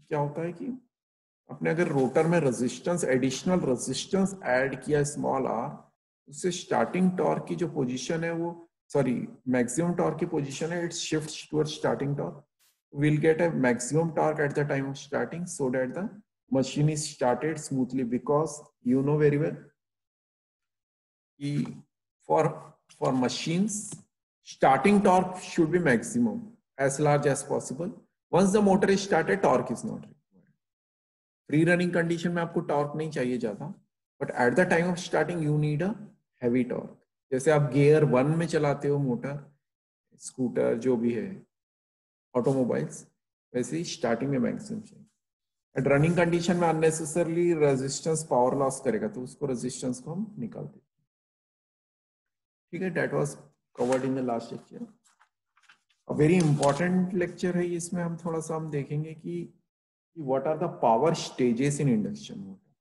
क्या होता है कि आपने अगर रोटर में रेजिस्टेंस, एडिशनल रेजिस्टेंस ऐड किया स्मॉल आर, उससे स्टार्टिंग टॉर्क की जो पोजीशन है वो, सॉरी मैक्सिमम टॉर्क की पोजीशन है, it's shift toward starting torque. We'll get a maximum torque at the time of starting so that the machine is started smoothly, because you know very well for machines starting torque should be maximum as large as possible. Once the motor is started, torque is not required. Free running condition में आपको torque नहीं चाहिए ज़्यादा, but at the time of starting you need a heavy torque. जैसे आप gear 1 में चलाते हो मोटर, स्कूटर जो भी है, ऑटोमोबाइल्स, वैसे ही स्टार्टिंग में मैक्सिमम चाहिए. एट रनिंग कंडीशन में अननेसेसरली रेजिस्टेंस पावर लॉस करेगा, तो उसको रेजिस्टेंस को हम निकाल देते हैं. ठीक है, that was covered in the last lecture. A very important lecture है. इसमें हम थोड़ा सा हम देखेंगे कि what are the power stages in induction motor.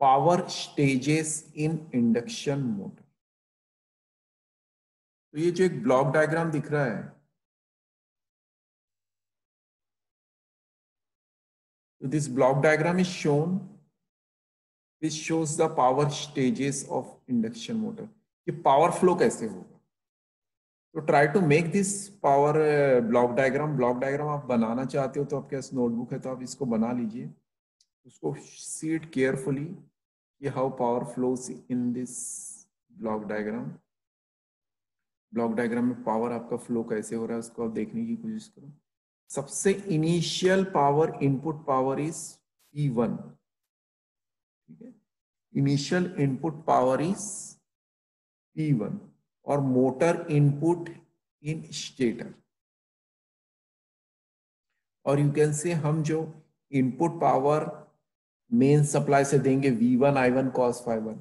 Power stages in induction motor. तो ये जो एक ब्लॉक डायग्राम दिख रहा है, so this block diagram is shown, which shows the power stages of induction motor. कि power flow कैसे होगा. तो try to make this power block diagram. Block diagram आप बनाना चाहते हो तो आपके पास नोटबुक है तो आप इसको बना लीजिए, उसको see it carefully कि how power flows in this block diagram. Block diagram में पावर आपका फ्लो कैसे हो रहा है उसको आप देखने की कोशिश करो. सबसे initial power, input power is P1. ठीक है, initial input power is P1 और मोटर इनपुट इन स्टेटर. और यू कैन से हम जो इनपुट पावर मेन सप्लाई से देंगे V1 I1 cos phi1,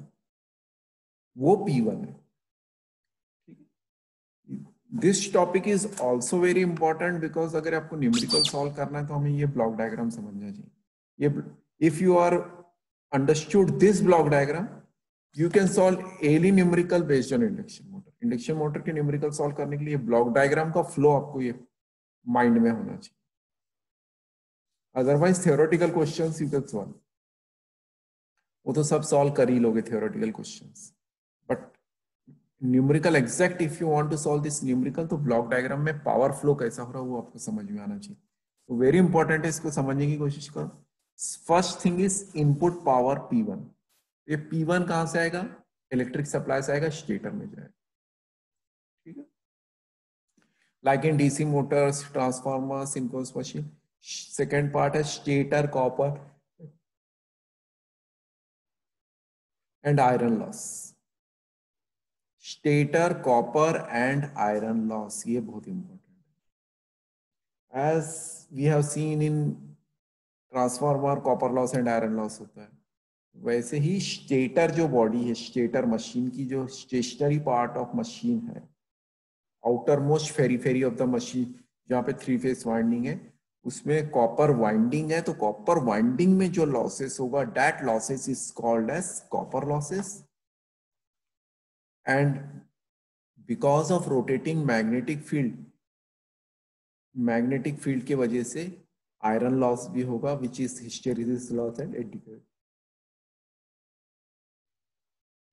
वो P1 है. This topic is also very important because अगर आपको न्यूमेरिकल सॉल्व करना है तो हमें ये ब्लॉक डायग्राम समझना चाहिए. ये if you are understood this block diagram, you can solve any numerical based on induction motor. Induction motor के न्यूमेरिकल सॉल्व करने के लिए ब्लॉक डायग्राम का फ्लो आपको ये माइंड में होना चाहिए. Otherwise theoretical questions you can solve, वो तो सब सॉल्व कर ही लोगे theoretical questions, but numerical exact if you want to solve this numerical, तो ब्लॉक डायग्राम में पावर फ्लो कैसा हो रहा है वो आपको समझ में आना चाहिए. तो वेरी इंपॉर्टेंट है, इसको समझने की कोशिश करो. First thing is input power P1. ये P1 कहां से आएगा? इलेक्ट्रिक सप्लाई से आएगा, स्टेटर में जाएगा. ठीक है, like in DC motors, transformers, synchronous machine. Second part है stator copper and iron loss. Stator copper and iron loss, ये बहुत इंपॉर्टेंट है. As we have seen in transformer copper loss and iron loss होता है, वैसे ही stator जो body है, स्टेटर मशीन की जो स्टेशनरी पार्ट ऑफ मशीन है, outer most periphery of the machine जहाँ पे 3 फेज वाइंडिंग है, उसमें कॉपर वाइंडिंग है. तो कॉपर वाइंडिंग में जो लॉसेस होगा, that losses is called as copper losses. And because of rotating magnetic field के वजह से आयरन लॉस भी होगा, which is hysteresis loss and eddy current.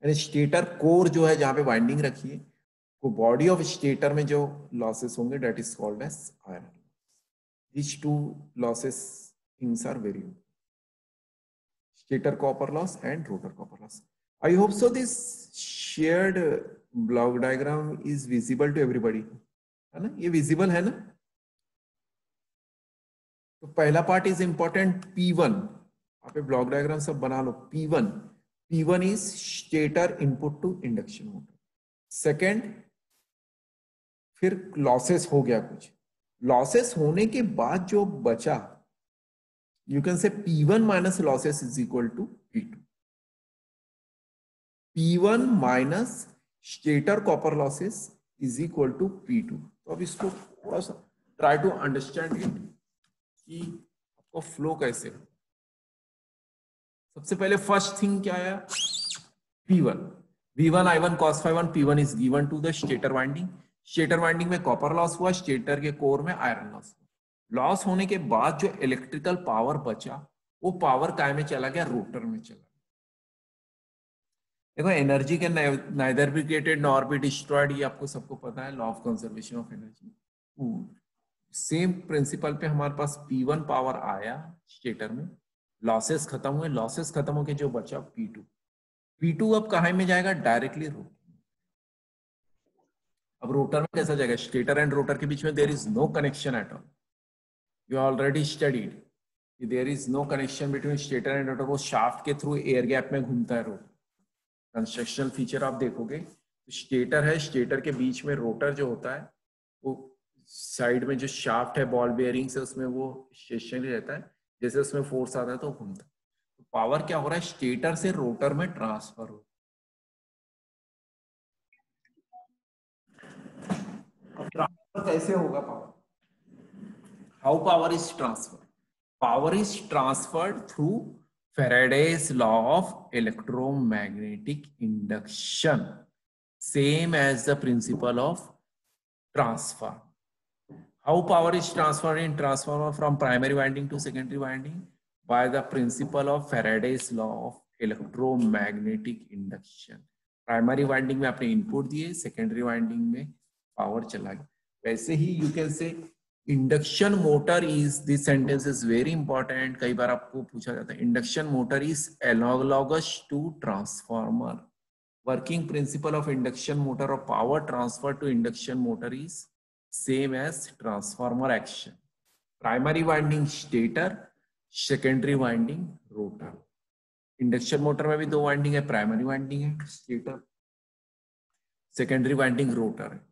And stator core जो है जहां पे वाइंडिंग रखी है, वो बॉडी ऑफ स्टेटर में जो लॉसेस होंगे, that is called as iron loss. These two losses things are very important. Stator copper loss and rotor copper loss. I hope so this shared block diagram is visible to everybody. है ना, ये visible है ना. तो पहला part is important P1. आप block diagram सब बना लो. P1 is stator input to induction motor. Second, फिर लॉसेस हो गया, कुछ लॉसेस होने के बाद जो बचा, you can say P1 minus losses is equal to P2. P1 minus stator copper losses is equal to P2. तो अब इसको थोड़ा सा ट्राई टू अंडरस्टैंड इट कि आपको फ्लो कैसे. सबसे पहले फर्स्ट थिंग क्या है, P1. V1 I1 cos phi1, P1 is given to the stator winding. Stator winding में कॉपर लॉस हुआ, स्टेटर के कोर में आयरन लॉस हुआ. लॉस होने के बाद जो इलेक्ट्रिकल पावर बचा वो पावर काय में चला गया, रोटर में चला गया। देखो energy can neither be created nor be destroyed, ये आपको सबको पता है, law of conservation of energy. Same principle पे हमारे पास P1 पावर आया स्टेटर में, लॉसेस खत्म हुए, लॉसेस खत्म होके जो बचा P2, P2 अब कहाँ में जाएगा, डायरेक्टली रोटर। अब रोटर में कैसा जाएगा, स्टेटर एंड रोटर के बीच में there is no connection at all, you already studied, there is no connection between stator and rotor, वो शाफ्ट के थ्रू एयर गैप में घूमता है रोटर। कंस्ट्रक्शनल फीचर आप देखोगे तो स्टेटर है, स्टेटर के बीच में रोटर जो होता है वो साइड में जो शाफ्ट है बॉल बेयरिंग से उसमें वो स्टेशनरी रहता है, जैसे उसमें फोर्स आता है तो घूमता है। तो पावर क्या हो रहा है, स्टेटर से रोटर में ट्रांसफर हो। ट्रांसफर कैसे होगा power, how power is transfer, power is transferred through Faraday's law of electromagnetic induction, same as the principle of transfer. How power is transferred in transformer from primary winding to secondary winding? By the principle of Faraday's law of electromagnetic induction. Primary winding में आपने input दिए, secondary winding में power चला गया। वैसे ही you can say induction motor is, this sentence is very important, कई बार आपको पूछा जाता है, induction motor is analogous to transformer. Working principle of induction motor और power transfer to induction motor is same as transformer action. Primary winding stator, secondary winding rotor. Induction motor में भी दो वाइंडिंग है, प्राइमरी वाइंडिंग है stator, secondary winding rotor है।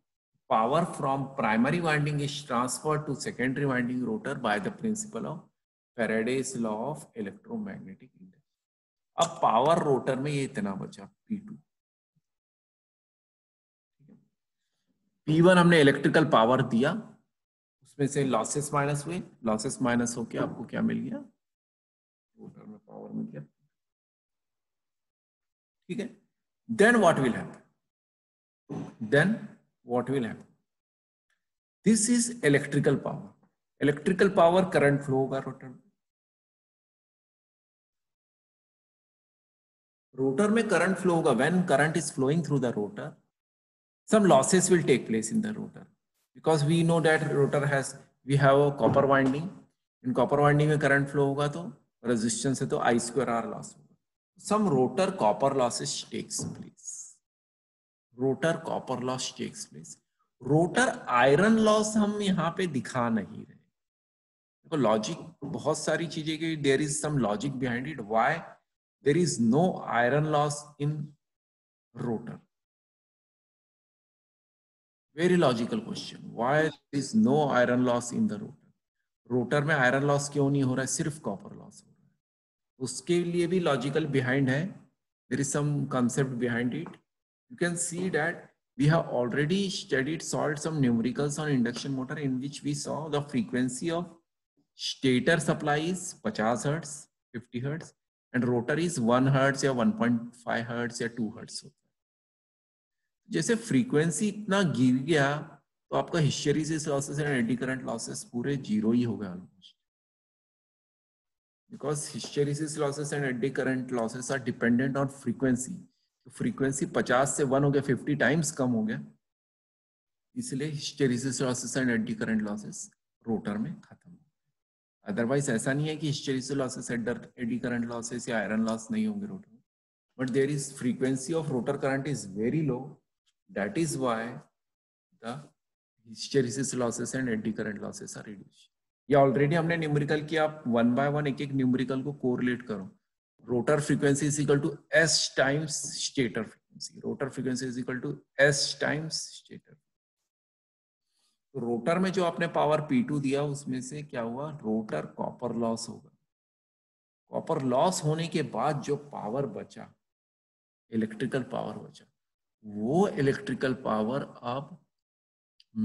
Power from primary winding is transfer to secondary winding rotor by the principle of Faraday's law of electromagnetic induction। अब power rotor में ये इतना बचा P2, P1 हमने इलेक्ट्रिकल पावर दिया, उसमें से लॉसेस माइनस हुए, लॉसेस माइनस होके आपको क्या मिल गया, रोटर में पावर मिल गया। ठीक है, then what will happen, then what will happen, this is electrical power, electrical power current flow होगा रोटर में, रोटर में करंट फ्लो होगा। When current is flowing through the rotor, some losses will take place in the rotor because we know that rotor has, we have a copper winding, in copper winding में current flow होगा तो resistance है तो I square R loss होगा, some rotor copper losses takes place, rotor copper loss takes place, rotor iron loss हम यहाँ पे दिखा नहीं रहे, देखो लॉजिक बहुत सारी चीजें की, there is some logic behind it, why there is no iron loss in rotor, very logical question, why there is no iron loss in the rotor, rotor में आयरन लॉस क्यों नहीं हो रहा है, सिर्फ कॉपर लॉस हो रहा है, उसके लिए भी लॉजिकल बिहाइंड है, there is some concept behind it, you can see that we have already studied, solved some numericals on induction motor in which we saw the frequency of stator supply is 50 hertz, 50 hertz and rotor is 1 hertz या 1.5 hertz या 2 hertz होता है। जैसे frequency इतना गिर गया तो आपका hysteresis losses and eddy current losses पूरे जीरो ही हो गए almost, because hysteresis losses and eddy current losses are dependent on frequency, तो फ्रीक्वेंसी 50 से 1 हो गया, 50 टाइम्स कम हो गया, इसलिए hysteresis losses and eddy current losses rotor में खत्म हो गए। अदरवाइज ऐसा नहीं है कि hysteresis losses eddy current losses या आयरन लॉस नहीं होंगे रोटर में, but there is frequency of rotor current is very low, that is why the hysteresis losses and eddy current losses are reduced. ये already हमने numerical किया, आप 1 bye 1 एक एक न्यूमेरिकल को कोरिलेट करो, rotor frequency is equal to S times stator frequency, rotor frequency is equal to S times stator. तो rotor में जो आपने पावर P2 दिया उसमें से क्या हुआ, रोटर कॉपर लॉस होगा, कॉपर लॉस होने के बाद जो पावर बचा, इलेक्ट्रिकल पावर बचा, वो इलेक्ट्रिकल पावर अब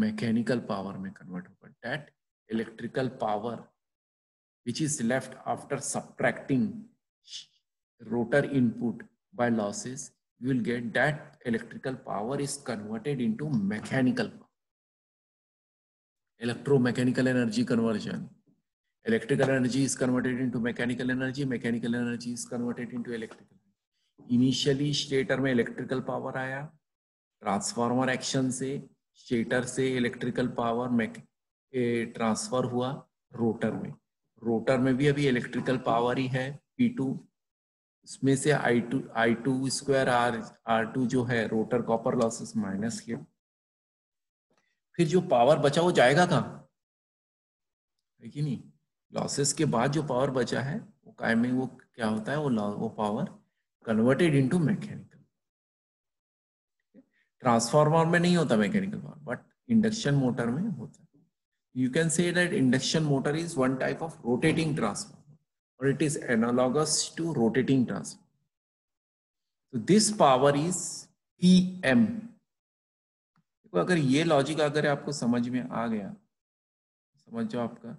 मैकेनिकल पावर में कन्वर्ट होगा, that electrical power which is left after subtracting rotor input by losses, you will get that electrical power is converted into mechanical power, electromechanical energy conversion. Electrical energy is converted into mechanical energy, mechanical energy is converted into electrical. Initially stator में electrical power आया, transformer action से stator से electrical power transfer हुआ rotor में. Rotor में भी अभी electrical power ही है P2, उसमें से I2 स्क्वायर R2 जो है रोटर कॉपर लॉसेस माइनस किया. फिर जो पावर बचा वो जाएगा कहाँ, है कि नहीं? लॉसेस के बाद जो पावर बचा है वो काय में वो क्या होता है, वो power converted into mechanical. Transformer में नहीं होता mechanical power, but induction motor में होता है. You can say that induction motor is one type of rotating transformer और it is analogous to rotating transformer. तो दिस पावर इज PM. अगर ये लॉजिक अगर आपको समझ में आ गया, समझ जाओ आपका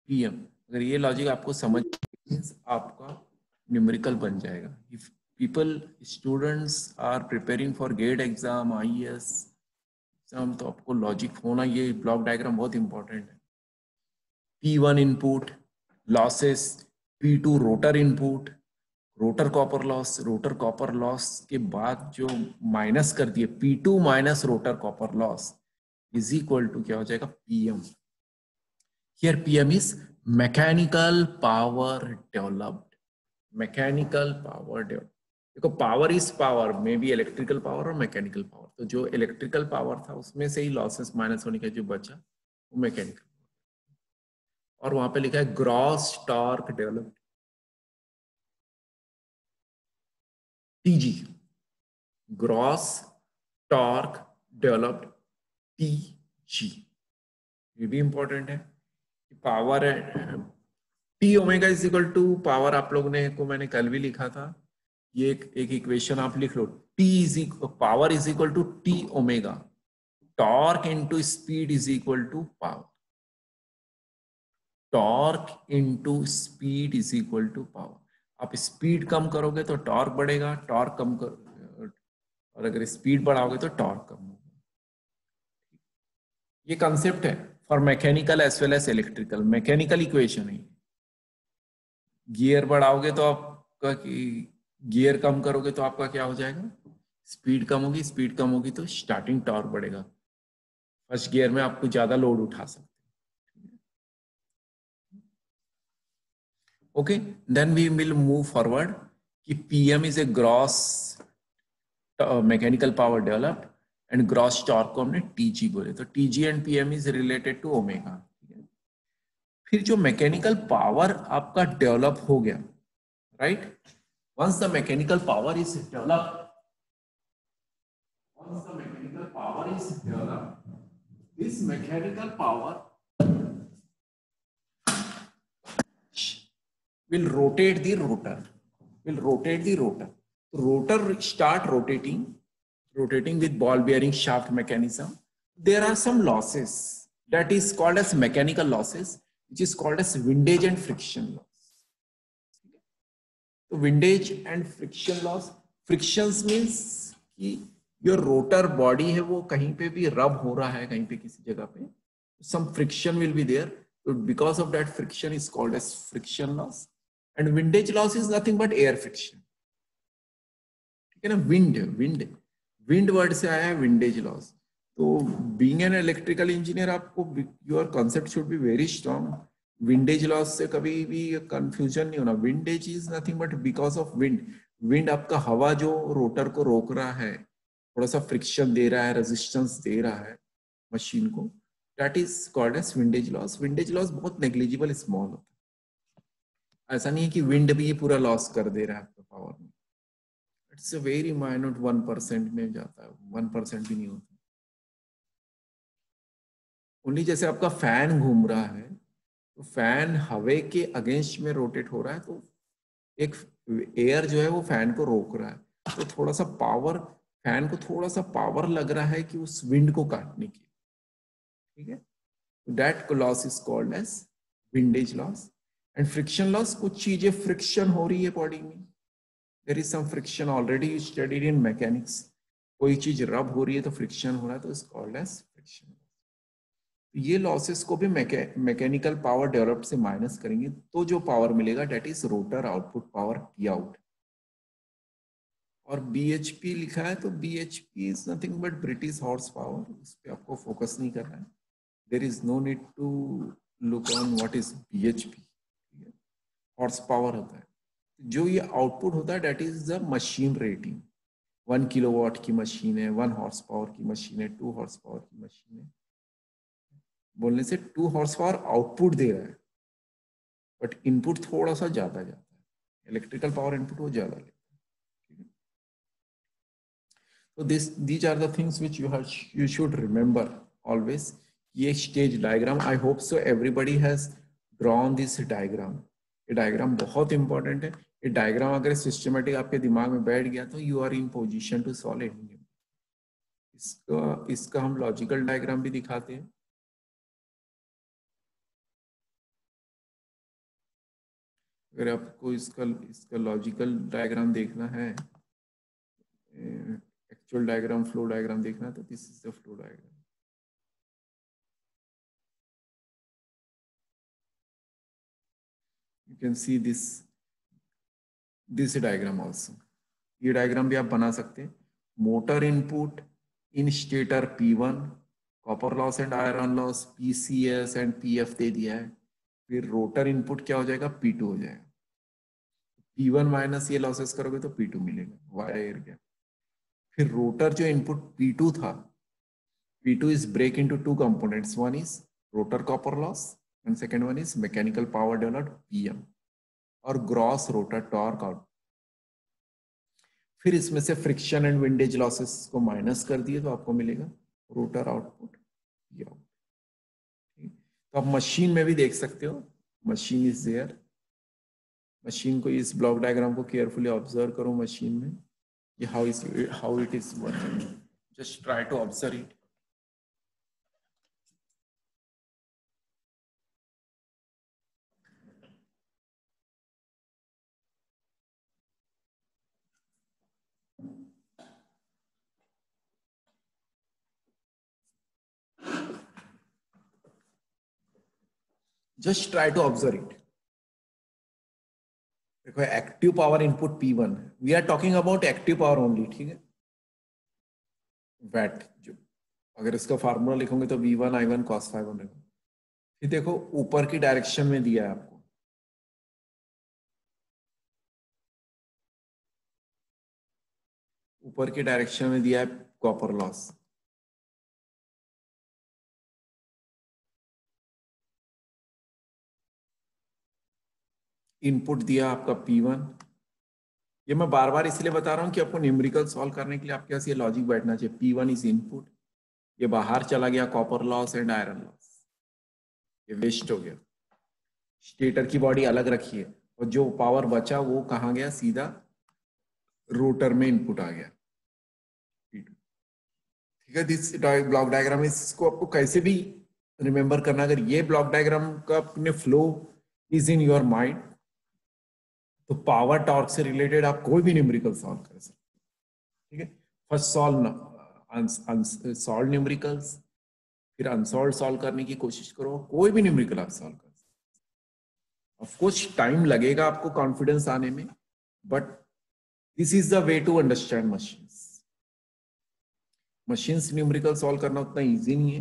PM, अगर ये लॉजिक आपको समझ आपका न्यूमेरिकल बन जाएगा. If people students are preparing for GATE exam, IAS exam, तो आपको लॉजिक होना, ये ब्लॉक डायग्राम बहुत इंपॉर्टेंट है. P1 input losses, P2 rotor input, rotor copper loss के बाद जो माइनस कर दिए P2 minus rotor copper loss is equal to क्या हो जाएगा, PM. Here PM is mechanical power developed. Mechanical power developed. देखो power is power, may be electrical power और मैकेनिकल पावर. तो जो इलेक्ट्रिकल पावर था उसमें से ही लॉसेस माइनस होने का जो बचा वो मैकेनिकल. और वहां पे लिखा है gross torque developed, TG, gross torque developed TG. ये भी इंपॉर्टेंट है. पावर है T omega is equal to power, आप लोग ने को मैंने कल भी लिखा था, ये एक इक्वेशन आप लिख लो. Power is equal to T omega, torque into speed is equal to power. Torque into speed is equal to power. आप स्पीड कम करोगे तो टॉर्क बढ़ेगा, टॉर्क कम कर, और अगर स्पीड बढ़ाओगे तो टॉर्क कम होगा. ये कंसेप्ट है for mechanical as well as electrical. Mechanical equation है. गियर बढ़ाओगे तो आपका, गियर कम करोगे तो आपका क्या हो जाएगा, स्पीड कम होगी, स्पीड कम होगी तो स्टार्टिंग टॉर्क बढ़ेगा. फर्स्ट गियर में आपको ज्यादा लोड उठा सकते हैं. Okay, then we will move forward कि PM is a gross mechanical power developed and gross torque को हमने TG बोले. तो TG and PM is related to omega. फिर जो मैकेनिकल पावर आपका डेवलप हो गया, right, once the mechanical power is developed, this mechanical power will rotate the rotor, rotor start rotating with ball bearing shaft mechanism. There are some losses that is called as mechanical losses, which is called as windage and friction loss. So windage and friction loss, frictions means कि जो rotor body है वो कहीं पे भी रब हो रहा है, कहीं पे किसी जगह पे, some friction will be there. So because of that, friction is called as friction loss. And windage loss is nothing but air friction. ठीक है ना, wind वर्ड से आया है windage loss. तो being an electrical engineer, आपको your concept should be very strong. Windage loss से कभी भी confusion नहीं होना. Windage is nothing but because of wind. Wind आपका हवा जो रोटर को रोक रहा है, थोड़ा सा फ्रिक्शन दे रहा है, रेजिस्टेंस दे रहा है मशीन को, that is called as windage loss. Windage loss बहुत negligible small होता है. ऐसा नहीं है कि विंड भी पूरा लॉस कर दे रहा है आपका पावर में. इट्स अ वेरी माइन्यूट 1% में जाता है, 1% भी नहीं होता. ओनली जैसे आपका फैन घूम रहा है तो फैन हवे के अगेंस्ट में रोटेट हो रहा है, तो एक एयर जो है वो फैन को रोक रहा है, तो थोड़ा सा पावर, फैन को थोड़ा सा पावर लग रहा है कि उस विंड को काटने की. ठीक है, that loss is called as windage loss. And friction loss, कुछ चीजें फ्रिक्शन हो रही है बॉडी में, there is some friction, already you studied in mechanics. कोई चीज रब हो रही है तो फ्रिक्शन हो रहा है, तो इट्स कॉल्ड एज फ्रिक्शन. ये लॉसेस को भी मैकेनिकल पावर डेवलप्ड से माइनस करेंगे तो जो पावर मिलेगा that is rotor output power P out. और BHP लिखा है तो BHP is nothing but British horse power, उस पर आपको फोकस नहीं करना है। There is no need to look on what is BHP। Horse power होता है, जो ये आउटपुट होता है that is the machine rating. 1 kilowatt की मशीन है, 1 हॉर्स पावर की मशीन है, 2 हॉर्स पावर की मशीन है, बोलने से 2 हॉर्स पावर आउटपुट दे रहा है बट इनपुट थोड़ा सा ज्यादा जाता है, इलेक्ट्रिकल पावर इनपुट वो ज्यादा लेता है। So these are the things which you should remember always. ये stage diagram, I hope so everybody has drawn this diagram. ये डायग्राम बहुत इंपॉर्टेंट है। ये डायग्राम अगर सिस्टमेटिक आपके दिमाग में बैठ गया तो you are in position to solve any. इसका हम लॉजिकल डायग्राम भी दिखाते हैं। अगर आपको इसका लॉजिकल डायग्राम देखना है, एक्चुअल डायग्राम, फ्लो डायग्राम देखना, तो this is the flow diagram. You can see this diagram also. ये डायग्राम भी आप बना सकते हैं। Motor input in stator P1, copper loss and iron loss PCS and PF दे दिया है। फिर रोटर इनपुट क्या हो जाएगा, P2 हो जाएगा। P1 माइनस ये लॉसेस करोगे तो P2 मिलेगा, वायर गया। फिर रोटर जो इनपुट P2 था, P2 is break into 2 components. One is rotor copper loss and second one is mechanical power developed PM और ग्रॉस रोटर टॉर्क आउट। फिर इसमें से फ्रिक्शन एंड विंडेज लॉसेस को माइनस कर दिए तो आपको मिलेगा रोटर आउटपुट P आउट। तो आप मशीन में भी देख सकते हो, मशीन इज देयर। मशीन को, इस ब्लॉक डायग्राम को केयरफुली ऑब्जर्व करो मशीन में, ये how it is working. Just try to observe it. Just try to observe it. देखो active power input P1, we are talking about active power only, ठीक है। VAT, जो अगर इसका फार्मूला लिखोगे तो V1 I1 cos phi 1 रहेगा। फिर देखो ऊपर की डायरेक्शन में दिया है आपको, ऊपर की डायरेक्शन में दिया है कॉपर लॉस। इनपुट दिया आपका P1। ये मैं बार बार इसलिए बता रहा हूं कि आपको न्यूमेरिकल सॉल्व करने के लिए आपके पास ये लॉजिक बैठना चाहिए। P1 इज इनपुट, ये बाहर चला गया copper loss and iron loss, ये वेस्ट हो गया। स्टेटर की बॉडी अलग रखी है और जो पावर बचा वो कहाँ गया, सीधा रोटर में इनपुट आ गया। ठीक है, दिस ब्लॉक डायग्राम, इसको आपको कैसे भी रिमेंबर करना। अगर ये ब्लॉक डायग्राम का अपने flow is in your mind तो पावर टॉर्क से रिलेटेड आप कोई भी न्यूमेरिकल सॉल्व कर सकते हैं। ठीक है, फर्स्ट सॉल्व न्यूमेरिकल्स, फिर अनसॉल्व सॉल्व करने की कोशिश करो, कोई भी न्यूमेरिकल आप सॉल्व कर सकते हैं। ऑफ कोर्स टाइम लगेगा आपको कॉन्फिडेंस आने में, but this is the way to understand machines. Machines numerical सॉल्व करना उतना इजी नहीं है।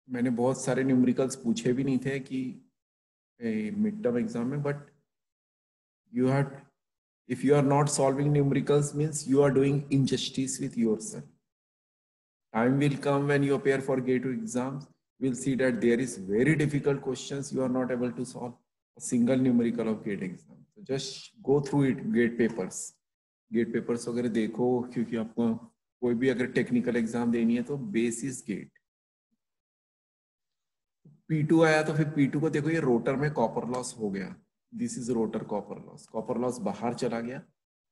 मैंने बहुत सारे न्यूमेरिकल्स पूछे भी नहीं थे कि मिड टर्म एग्जाम में, but you have, if you are not solving numericals means you are doing injustice with yourself. Time will come when you appear for gate exams, we'll see that there is very difficult questions you are not able to solve a single numerical of gate exam. So just go through it, gate papers वगैरह देखो, क्योंकि आपको कोई भी अगर technical exam देनी है तो बेसिस गेट। P2 आया तो फिर P2 को देखो, ये रोटर में कॉपर लॉस हो गया, this is rotor copper loss. Copper loss बाहर चला गया,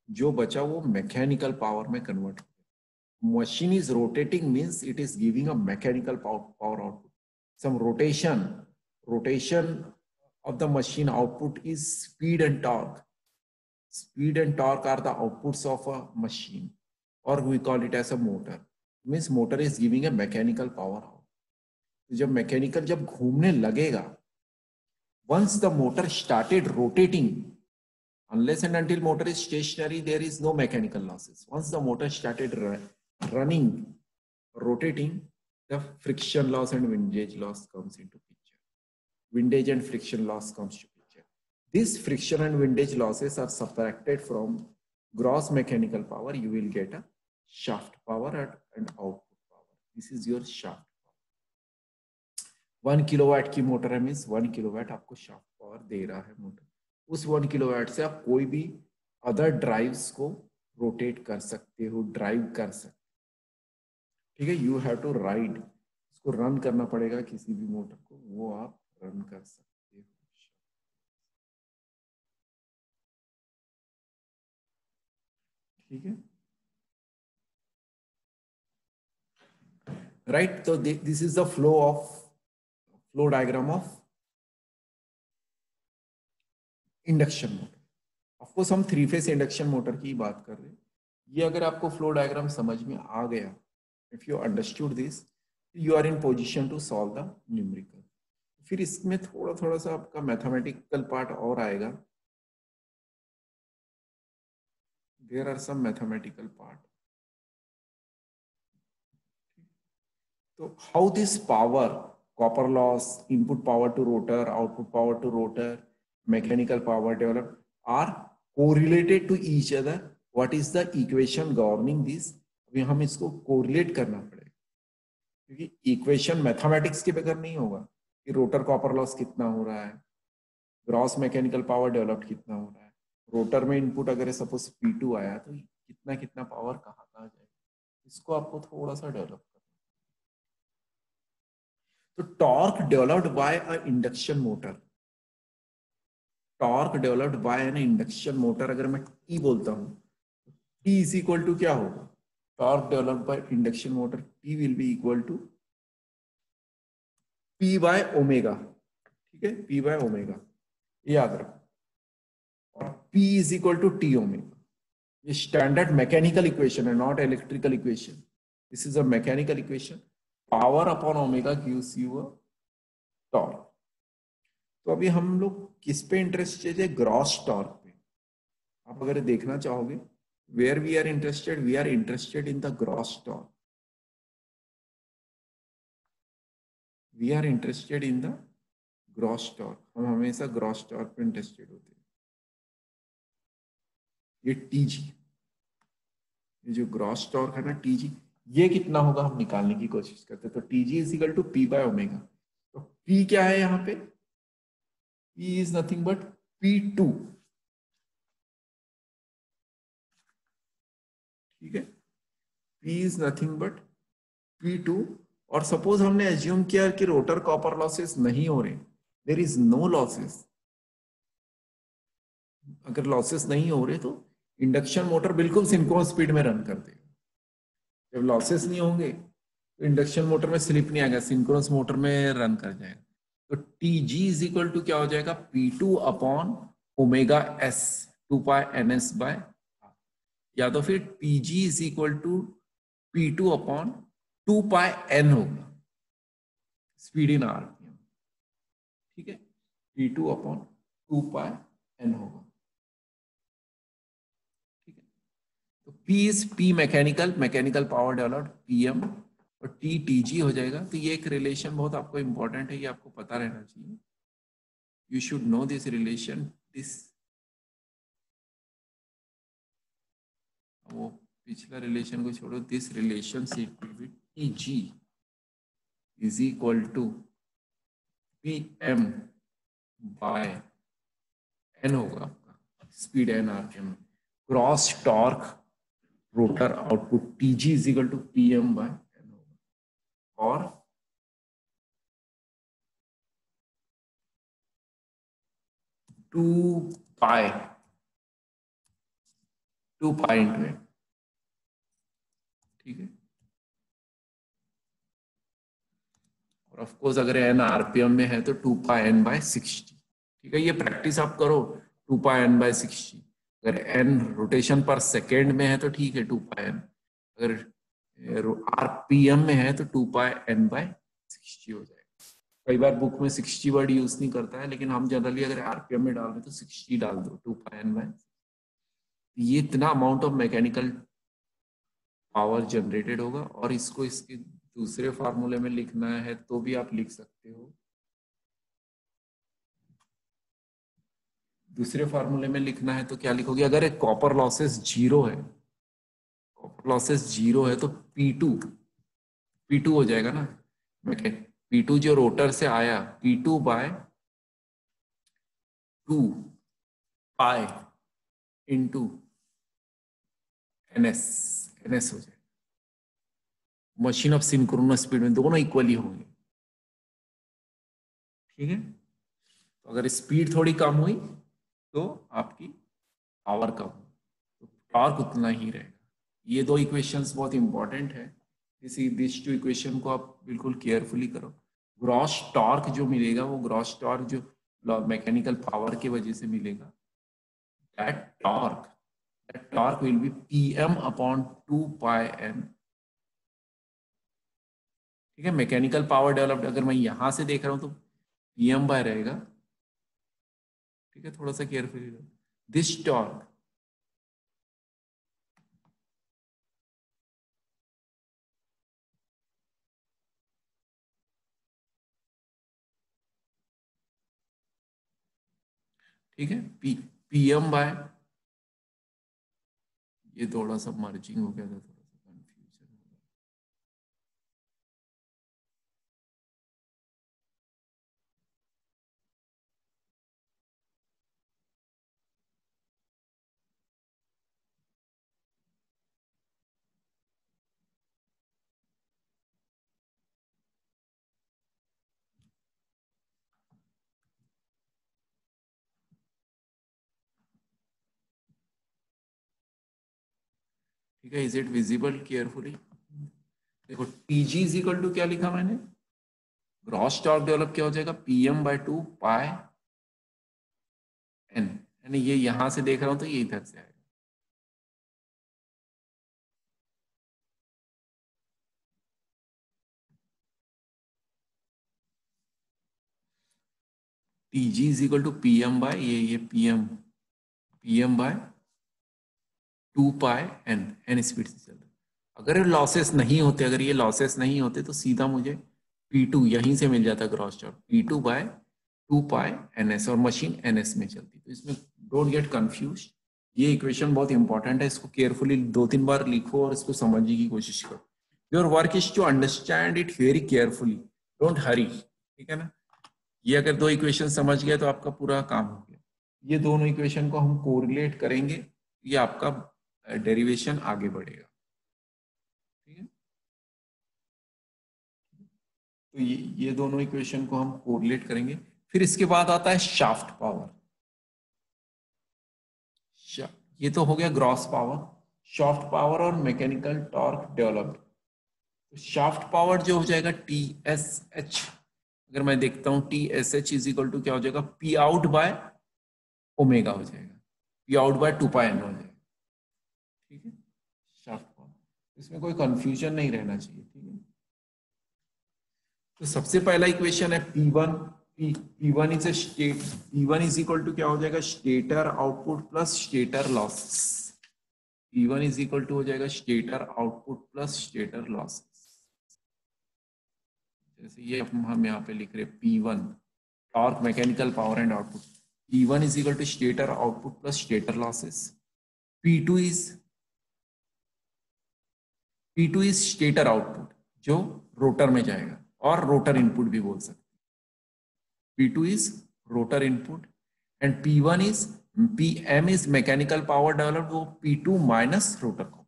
जो बचा वो मैकेनिकल पावर में कन्वर्ट हो गया। Machine is rotating means it is giving a mechanical power output. Some rotation of the machine output is speed and torque. Speed and torque are the outputs of a machine, or we call it as a motor. Means motor is giving a mechanical power out. तो जब mechanical जब घूमने लगेगा, once the motor started rotating, unless and until motor is stationary, there is no mechanical losses. Once the motor started running, rotating, the friction loss and windage loss comes into picture. Windage and friction loss comes to picture. These friction and windage losses are subtracted from gross mechanical power. You will get a shaft power and output power. This is your shaft. 1 kilowatt की motor है, means 1 kilowatt आपको shaft power दे रहा है motor. उस 1 kilowatt से आप कोई भी अदर ड्राइव्स को रोटेट कर सकते हो, ड्राइव कर सकते हो। ठीक है, यू हैव टू राइड, इसको रन करना पड़ेगा किसी भी मोटर को, वो आप रन कर सकते हो। ठीक है, राइट। तो this is the flow diagram of induction motor. Of course हम 3 फेज इंडक्शन मोटर की बात कर रहे हैं। ये अगर आपको फ्लो डायग्राम समझ में आ गया, if you understood this, you are in position to solve the numerical. फिर इसमें थोड़ा थोड़ा सा आपका मैथमेटिकल पार्ट और आएगा। There are some mathematical part. तो how this power, copper loss, input power to rotor, output power to rotor, mechanical power develop are correlated to each other, what is the equation governing this. अभी हम इसको correlate करना पड़ेगा, क्योंकि equation mathematics के बगैर नहीं होगा कि रोटर कॉपर लॉस कितना हो रहा है, ग्रॉस मैकेनिकल पावर डेवलप्ड कितना हो रहा है, रोटर में इनपुट अगर सपोज P2 आया तो कितना कितना पावर कहाँ कहाँ जाएगा, इसको आपको थोड़ा सा डेवलप करना। तो torque developed bye a induction motor, torque developed bye N induction motor, अगर मैं T बोलता हूँ, T इज इक्वल टू क्या होगा, torque developed by induction motor, T will be equal to P by omega. ठीक है, P बाय ओमेगा, याद रखो। और P is equal to T omega. ये स्टैंडर्ड मैकेनिकल इक्वेशन है, not electrical equation. This is a mechanical equation. Power upon omega gives you a torque. तो अभी हम लोग किस पे इंटरेस्टेड है, ग्रॉस टॉर्क पे। आप अगर देखना चाहोगे, where we are interested in the gross torque, we are interested in the gross torque. हम हमेशा ग्रॉस टॉर्क पे इंटरेस्टेड होते हैं। ये टीजी, ये जो ग्रॉस टॉर्क है ना टीजी, ये कितना होगा हम निकालने की कोशिश करते हैं। तो T G is equal to P by omega. तो P क्या है यहाँ पे, P is nothing but P2। ठीक है, P is nothing but P2। और सपोज हमने एज्यूम किया कि रोटर कॉपर लॉसेस नहीं हो रहे, देयर इज नो लॉसेस। अगर लॉसेस नहीं हो रहे तो इंडक्शन मोटर बिल्कुल सिंक्रोनस स्पीड में रन कर देगा। जब लॉसेस नहीं होंगे तो इंडक्शन मोटर में स्लिप नहीं आएगा, सिंक्रोनस मोटर में रन कर जाएगा। तो TG इज इक्वल टू क्या हो जाएगा, P2 upon omega S 2π/ns bye, या तो फिर PG is equal to P2 upon 2πn होगा, स्पीड इन आरपीएम। ठीक है, P2 अपॉन 2πn होगा। ठीक है, तो P is P mechanical power developed PM, और TG हो जाएगा। तो ये एक रिलेशन बहुत आपको इंपॉर्टेंट है, ये आपको पता रहना चाहिए। You should know this relation. This वो पिछला रिलेशन को छोड़ो, this relationship TG is equal to PM by N होगा आपका, speed N RPM. Cross torque rotor output TG is equal to PM by N होगा। और टू पाई इंटू N। ठीक है, और ऑफ कोर्स अगर N आरपीएम में है तो 2πn/60। ठीक है, ये प्रैक्टिस आप करो, 2πn/60। अगर N रोटेशन पर सेकेंड में है तो ठीक है 2πn, अगर आरपीएम में है तो 2πn/60 हो जाएगा। कई बार बुक में 60 वर्ड यूज नहीं करता है, लेकिन हम जनरली अगर आरपीएम में डाल रहे तो 60 डाल दो, 2 पाई एन बाय। ये इतना amount of mechanical power generated होगा, और इसको इसके दूसरे फार्मूले में लिखना है तो भी आप लिख सकते हो। दूसरे फार्मूले में लिखना है तो क्या लिखोगे, अगर एक कॉपर लॉसेस जीरो है, कॉपर लॉसेस जीरो है तो P2 हो जाएगा ना। P2 जो रोटर से आया, P2 bye 2 pi into NS हो जाएगा। मशीन ऑफ सिंक्रोनस स्पीड में दोनों इक्वली होंगे, ठीक है। तो अगर स्पीड थोड़ी कम हुई तो आपकी पावर कम हुई, तो टॉर्क उतना ही रहेगा। ये दो इक्वेशंस बहुत इंपॉर्टेंट है, दिस टू इक्वेशन को आप बिल्कुल केयरफुली करो। ग्रॉस टॉर्क जो मिलेगा वो ग्रॉस टॉर्क जो मैकेनिकल पावर की वजह से मिलेगा, that torque will be Pm upon 2 pi n, ठीक है। मैकेनिकल पावर डेवलप्ड अगर मैं यहां से देख रहा हूं तो Pm बाय रहेगा, ठीक है। थोड़ा सा केयरफुली, दिस टॉर्क ठीक है, Pm बाय, ये थोड़ा सा मर्जिंग हो गया था, थोड़ा सा कंफ्यूजन हो गया। ठीक है, इज इट विजिबल केयरफुली? देखो Tg इज इक्वल टू क्या लिखा मैंने, ग्रॉस टॉर्क डेवलप क्या हो जाएगा, Pm बाय 2 पाई n, यानी ये यहां से देख रहा हूं तो ये इधर से आएगा। Tg is equal to Pm by ये Pm by 2 pi n speed से चल रहा है। अगर लॉसेस नहीं होते, अगर ये लॉसेस नहीं होते तो सीधा मुझे P2 यहीं से मिल जाता ग्रॉस टॉर्क, P2 बाय 2 पाई ns, और मशीन ns में चलती। तो इसमें डोंट गेट कंफ्यूज, ये इक्वेशन बहुत इंपॉर्टेंट है, इसको केयरफुली 2-3 बार लिखो और इसको समझने की कोशिश करो। Your work is to understand it very carefully, don't hurry, ठीक है ना। ये अगर दो इक्वेशन समझ गए तो आपका पूरा काम हो गया। ये दोनों इक्वेशन को हम कोरिलेट करेंगे, ये आपका डेरिवेशन आगे बढ़ेगा, ठीक है। तो ये दोनों इक्वेशन को हम कोरिलेट करेंगे। फिर इसके बाद आता है शाफ्ट पावर। ये तो हो गया ग्रॉस पावर, शाफ्ट पावर और मैकेनिकल टॉर्क डेवलप्ड। तो शाफ्ट पावर जो हो जाएगा TSH, अगर मैं देखता हूं TSH इज इक्वल टू क्या हो जाएगा, P आउट बाय ओमेगा हो जाएगा, P out by 2 pi n हो जाएगा, ठीक है। शाफ्ट पावर, इसमें कोई कंफ्यूजन नहीं रहना चाहिए, ठीक है। तो सबसे पहला इक्वेशन है P1 is state, P1 is equal to क्या हो जाएगा, stator output plus stator losses. P1 is equal to हो जाएगा stator output plus stator losses. जैसे ये हम यहाँ पे लिख रहे हैं P1 torque mechanical power and output, P1 is equal to stator output plus stator losses. P2 is stator output जो रोटर में जाएगा, और रोटर इनपुट भी बोल सकते हैं। P2 is rotor input and P1 is PM is mechanical power developed, वो P2 minus rotor copper,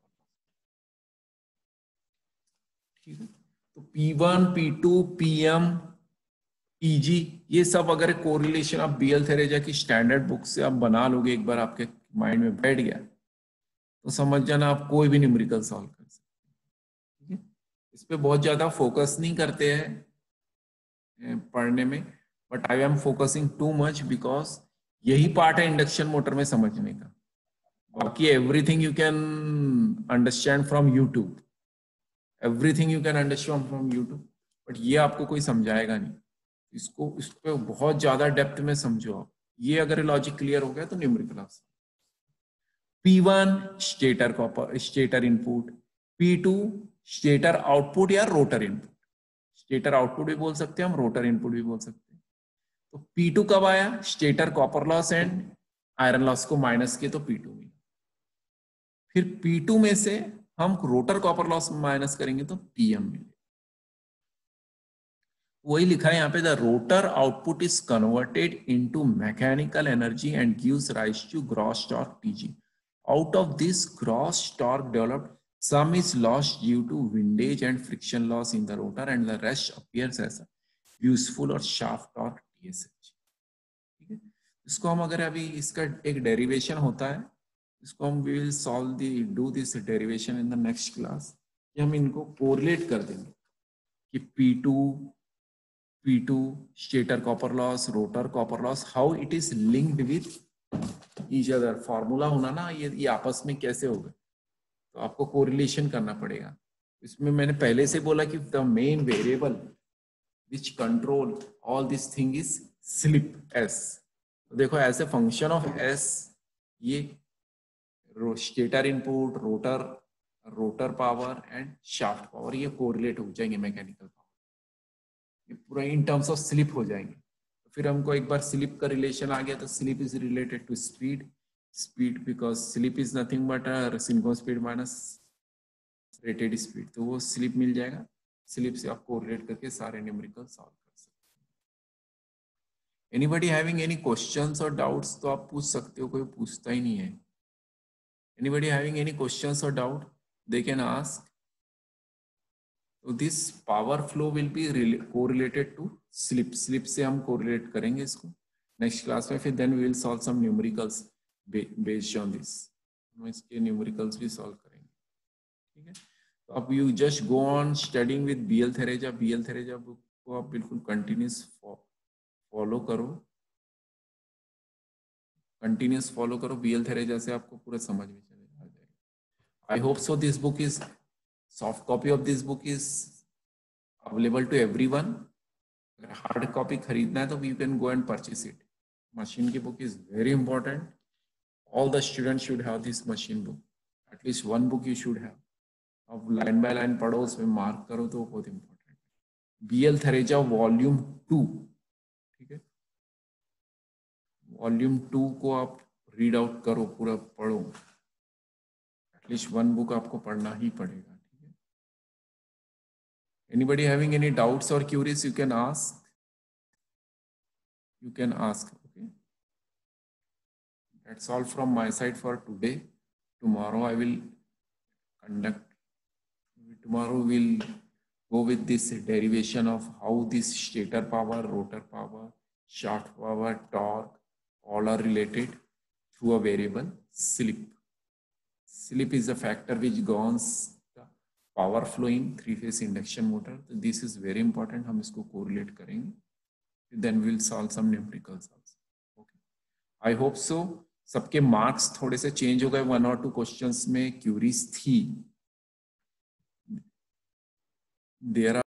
ठीक है। तो P1 P2 PM PG ये सब अगर कोरिलेशन आप BL थेरेजा की स्टैंडर्ड बुक से आप बना लोगे, एक बार आपके माइंड में बैठ गया तो समझ जाना आप कोई भी न्यूमेरिकल सॉल्व कर सकते हैं, ठीक है। इस पे बहुत ज्यादा फोकस नहीं करते हैं पढ़ने में, but I am focusing too much because यही पार्ट है इंडक्शन मोटर में समझने का। बाकी everything you can understand from YouTube, everything you can understand from YouTube, but ये आपको कोई समझाएगा नहीं। इसको इस पे बहुत ज्यादा डेप्थ में समझो आप। ये अगर लॉजिक क्लियर हो गया तो numerical answer. P1 stator copper stator input, P2 stator output या रोटर इनपुट। स्टेटर आउटपुट भी बोल सकते हैं हम, रोटर इनपुट भी बोल सकते हैं। तो P2 कब आया? Stator copper loss and iron loss को माइनस किए तो P2 मिला। फिर P2 में से हम रोटर कॉपर लॉस माइनस करेंगे तो PM मिलेगा। वही लिखा है यहाँ पे, the rotor output is converted into mechanical energy and gives rise to gross torque TG. Out of this gross torque developed, some is lost due to windage and friction loss in the rotor and the rest appears as a useful or shaft torque TSH. ठीक है, इसको हम अगर अभी इसका एक derivation होता है, इसको हम we will solve the do this derivation in the next class. कि हम इनको कोरिलेट कर देंगे कि P2 stator copper loss, rotor copper loss, how it is linked with each other. Formula होना ना, ये आपस में कैसे होगा, तो आपको कोरिलेशन करना पड़ेगा। इसमें मैंने पहले से बोला कि the main variable which control all this thing is slip S. तो देखो as a function of S, ये stator input, rotor power and shaft power ये कोरिलेट हो जाएंगे मैकेनिकल पावर, ये पूरा इन टर्म्स ऑफ स्लिप हो जाएंगे। फिर हमको एक बार स्लिप का रिलेशन आ गया, तो slip is related to speed because slip is nothing but synchronous speed minus rated speed, तो वो स्लिप मिल जाएगा। स्लिप से आप कोरिलेट करके सारे न्यूमेरिकल सॉल्व कर सकते हैं। एनीबॉडी हैविंग एनी क्वेश्चंस और डाउट्स तो आप पूछ सकते हो, कोई पूछता ही नहीं है। एनीबॉडी हैविंग एनी क्वेश्चंस और डाउट दे कैन आस्क। तो this power flow will be correlated to slip से हम कोरिलेट करेंगे इसको नेक्स्ट क्लास में। फिर then we will solve some numericals based on this, हम इसके न्यूमेरिकल्स भी सॉल्व करेंगे। ठीक है, तो अब you just go on studying with BL Theraja book को आप बिल्कुल कंटिन्यूस फॉलो करो। BL थेरेजा से आपको पूरा समझ में चलेगा आ जाएगा। I hope so this book is soft copy of this book is available to everyone. अगर हार्ड कॉपी खरीदना है तो you can go and purchase it. Machine की book is very important. All the students should have this machine book. At least one book you should have. अब line by line पढ़ो, उसमें mark करो, तो बहुत इंपॉर्टेंट है। BL Teresa volume 2, ठीक है, वॉल्यूम 2 को आप रीड आउट करो, पूरा पढ़ो। एटलीस्ट वन बुक आपको पढ़ना ही पड़ेगा। Anybody having any doubts or queries, you can ask. Okay. That's all from my side for today. Tomorrow we'll go with this derivation of how this stator power, rotor power, shaft power, torque, all are related through a variable slip. Slip is a factor which governs power flow in 3-phase induction motor. तो this is very important, हम इसको correlate करेंगे। Then will solve some numericals also. Okay, I hope so. सबके marks थोड़े से change हो गए, 1 और 2 क्वेश्चंस में क्यूरीज थी। देयर